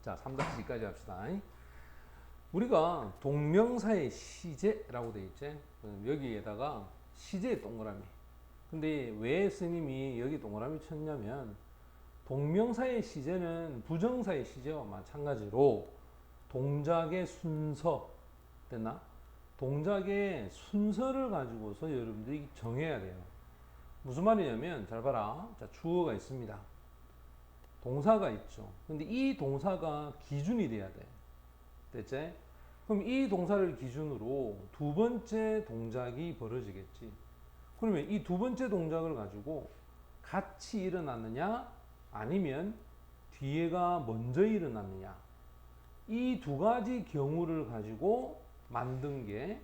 자, 3-2까지 합시다. 우리가 동명사의 시제라고 돼 있지. 여기에다가 시제의 동그라미. 근데 왜 스님이 여기 동그라미 쳤냐면 동명사의 시제는 부정사의 시제와 마찬가지로 동작의 순서 됐나? 동작의 순서를 가지고서 여러분들이 정해야 돼요. 무슨 말이냐면 잘 봐라. 자, 주어가 있습니다. 동사가 있죠. 근데 이 동사가 기준이 돼야 돼. 됐지? 그럼 이 동사를 기준으로 두 번째 동작이 벌어지겠지. 그러면 이 두 번째 동작을 가지고 같이 일어났느냐 아니면 뒤에가 먼저 일어났느냐 이 두 가지 경우를 가지고 만든 게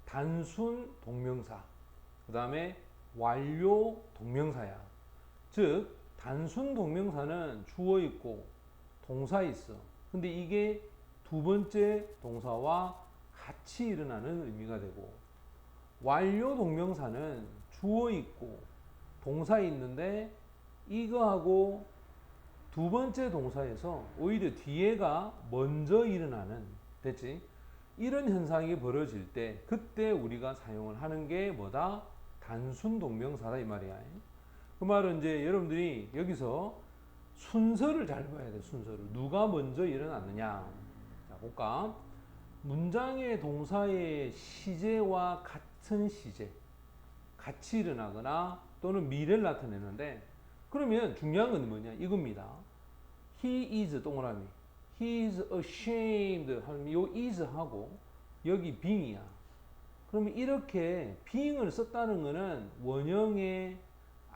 단순 동명사 그 다음에 완료 동명사야. 즉 단순 동명사는 주어 있고 동사 있어. 근데 이게 두 번째 동사와 같이 일어나는 의미가 되고 완료 동명사는 주어 있고 동사 있는데 이거하고 두 번째 동사에서 오히려 뒤에가 먼저 일어나는 됐지? 이런 현상이 벌어질 때 그때 우리가 사용을 하는 게 뭐다? 단순 동명사다 이 말이야. 그 말은 이제 여러분들이 여기서 순서를 잘 봐야 돼. 순서를 누가 먼저 일어났느냐. 자, 볼까? 문장의 동사의 시제와 같은 시제 같이 일어나거나 또는 미래를 나타내는데 그러면 중요한 건 뭐냐 이겁니다. He is 동그라미 He is ashamed 하면 요 is 하고 여기 being이야. 그러면 이렇게 being을 썼다는 거는 원형의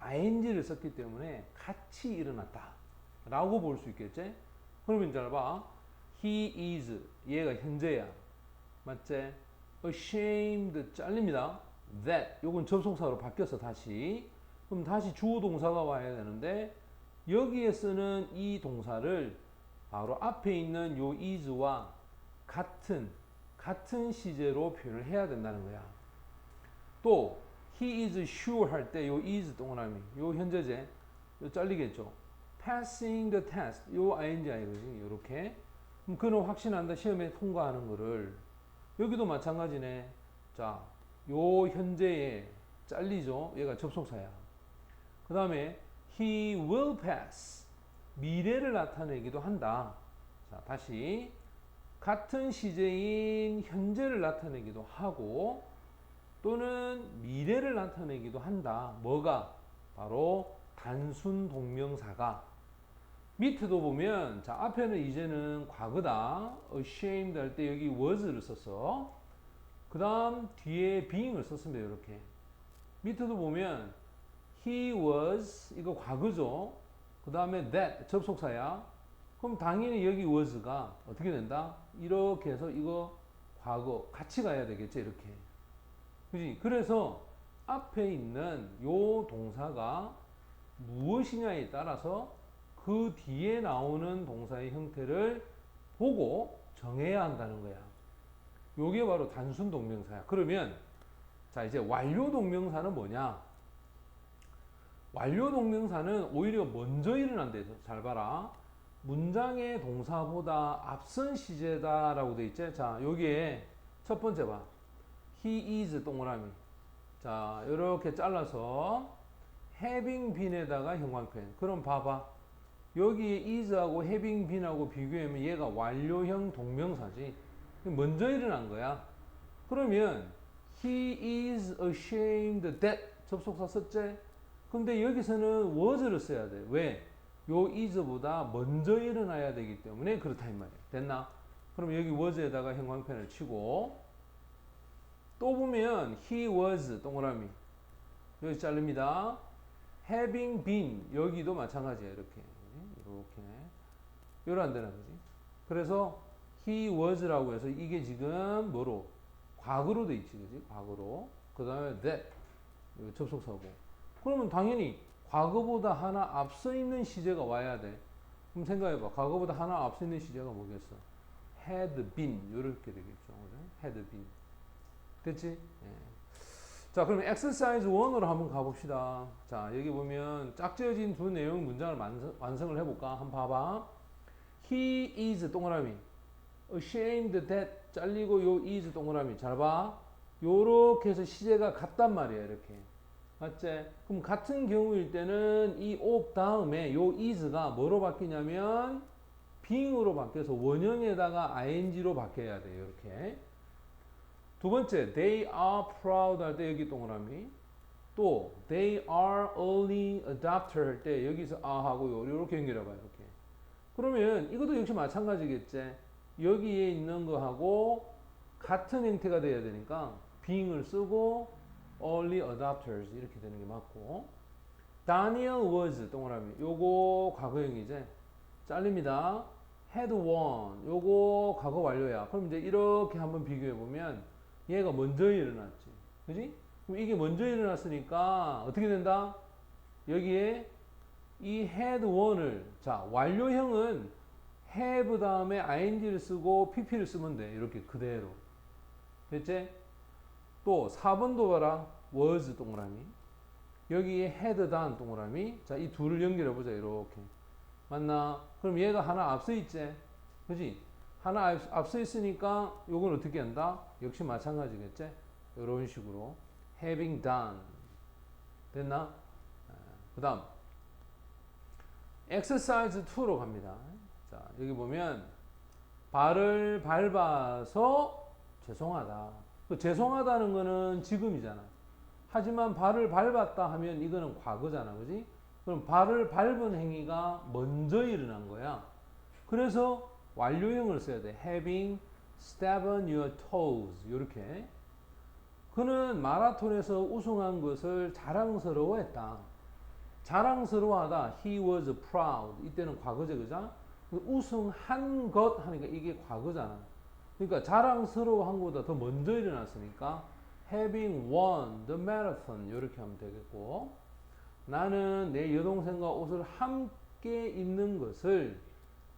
ing를 썼기 때문에 같이 일어났다 라고 볼 수 있겠지. 그러면 잘 봐. He is 얘가 현재야. 맞지? ashamed 잘립니다. that 요건 접속사로 바뀌어서 다시 그럼 다시 주어 동사가 와야 되는데 여기에 쓰는 이 동사를 바로 앞에 있는 요 is와 같은 시제로 표현을 해야 된다는 거야. 또 he is sure 할 때 요 is 동그라미 요 현재제 요 잘리겠죠. passing the test 요 ing야 이거지. 요렇게 그럼 그는 확신한다 시험에 통과하는 거를 여기도 마찬가지네. 자, 요 현재에 잘리죠. 얘가 접속사야. 그 다음에 he will pass 미래를 나타내기도 한다. 자, 다시 같은 시제인 현재를 나타내기도 하고 또는 미래를 나타내기도 한다. 뭐가? 바로 단순 동명사가 밑에도 보면 자 앞에는 이제는 과거다. ashamed 할 때 여기 was를 썼어. 그 다음 뒤에 being을 썼습니다. 이렇게 밑에도 보면 he was 이거 과거죠. 그 다음에 that 접속사야. 그럼 당연히 여기 was가 어떻게 된다? 이렇게 해서 이거 과거 같이 가야 되겠지. 이렇게 그지? 그래서 앞에 있는 요 동사가 무엇이냐에 따라서 그 뒤에 나오는 동사의 형태를 보고 정해야 한다는 거야. 요게 바로 단순 동명사야. 그러면 자 이제 완료 동명사는 뭐냐? 완료 동명사는 오히려 먼저 일어난다 해서 잘 봐라. 문장의 동사보다 앞선 시제다라고 돼 있지? 자 여기에 첫 번째 봐. He is 동그라미. 자 이렇게 잘라서 having been에다가 형광펜. 그럼 봐봐. 여기에 is하고 having been하고 비교하면 얘가 완료형 동명사지. 먼저 일어난 거야. 그러면 he is ashamed that 접속사 썼지? 근데 여기서는 was를 써야 돼. 왜? 요 is보다 먼저 일어나야 되기 때문에 그렇다 이 말이야. 됐나? 그럼 여기 was에다가 형광펜을 치고 또 보면 he was 동그라미 여기 자릅니다. having been 여기도 마찬가지야. 이렇게 요런 데나 그지? 그래서 he was라고 해서 이게 지금 뭐로? 과거로 돼 있지. 그지? 과거로. 그 다음에 that 이거 접속사고. 그러면 당연히 과거보다 하나 앞서 있는 시제가 와야 돼. 그럼 생각해봐. 과거보다 하나 앞서 있는 시제가 뭐겠어? had been 이렇게 되겠죠. 그죠? had been. 됐지? 예. 자, 그럼 exercise 1으로 한번 가봅시다. 자, 여기 보면 짝지어진 두 내용 문장을 완성을 해볼까? 한번 봐봐. he is 동그라미. ashamed that 잘리고 요 is 동그라미. 잘 봐. 요렇게 해서 시제가 같단 말이에요. 이렇게. 맞지? 그럼 같은 경우일 때는 이 of 다음에 요 is가 뭐로 바뀌냐면 being으로 바뀌어서 원형에다가 ing로 바뀌어야 돼요. 이렇게. 두 번째, they are proud 할 때 여기 동그라미. 또 they are early adopter 할 때 여기서 하고 요렇게 연결해봐요. 이렇게. 그러면 이것도 역시 마찬가지겠지. 여기에 있는 거하고 같은 형태가 돼야 되니까 being을 쓰고 early adopters 이렇게 되는 게 맞고. Daniel was 동그라미. 요거 과거형이지. 잘립니다. had won. 요거 과거 완료야. 그럼 이제 이렇게 한번 비교해 보면 얘가 먼저 일어났지. 그지? 그럼 이게 먼저 일어났으니까 어떻게 된다? 여기에 이 had won을 자 완료형은 have 다음에 ing를 쓰고 pp를 쓰면 돼. 이렇게 그대로. 됐지? 또 4번도 봐라. was 동그라미. 여기에 had done 동그라미. 자, 이 둘을 연결해 보자. 이렇게. 맞나? 그럼 얘가 하나 앞서 있지? 그지? 하나 앞서 있으니까 요건 어떻게 한다? 역시 마찬가지겠지? 이런 식으로 having done. 됐나? 그 다음 exercise 2로 갑니다. 자, 여기 보면 발을 밟아서 죄송하다. 그 죄송하다는 거는 지금이잖아. 하지만 발을 밟았다 하면 이거는 과거잖아. 그지? 그럼 발을 밟은 행위가 먼저 일어난 거야. 그래서 완료형을 써야 돼. having stepped on your toes. 이렇게. 그는 마라톤에서 우승한 것을 자랑스러워했다. 자랑스러워하다. He was proud. 이때는 과거제 그죠? 우승한 것 하니까 이게 과거잖아. 그러니까 자랑스러워한 것보다 더 먼저 일어났으니까 having won the marathon 이렇게 하면 되겠고, 나는 내 여동생과 옷을 함께 입는 것을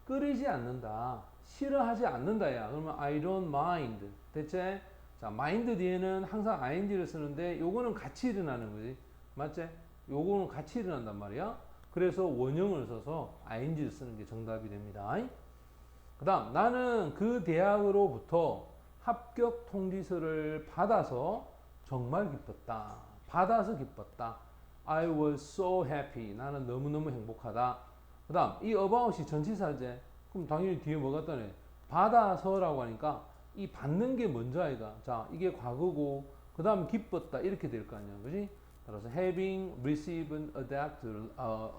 꺼리지 않는다. 싫어하지 않는다야. 그러면 I don't mind. 대체 자, mind 뒤에는 항상 ing를 쓰는데 요거는 같이 일어나는 거지. 맞지? 요거는 같이 일어난단 말이야. 그래서 원형을 써서 ing를 쓰는 게 정답이 됩니다. 그 다음 나는 그 대학으로부터 합격 통지서를 받아서 정말 기뻤다. 받아서 기뻤다. I was so happy. 나는 너무너무 행복하다. 그 다음 이 about이 전치사제. 그럼 당연히 뒤에 뭐가 떠네? 받아서라고 하니까 이 받는 게 먼저 아이가. 자, 이게 과거고 그 다음 기뻤다 이렇게 될 거 아니야. 그지? 따라서 having received an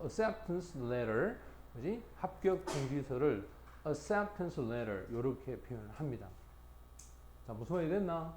acceptance letter. 그지? 합격 통지서를 acceptance letter 이렇게 표현합니다. 자, 무슨 말이 됐나?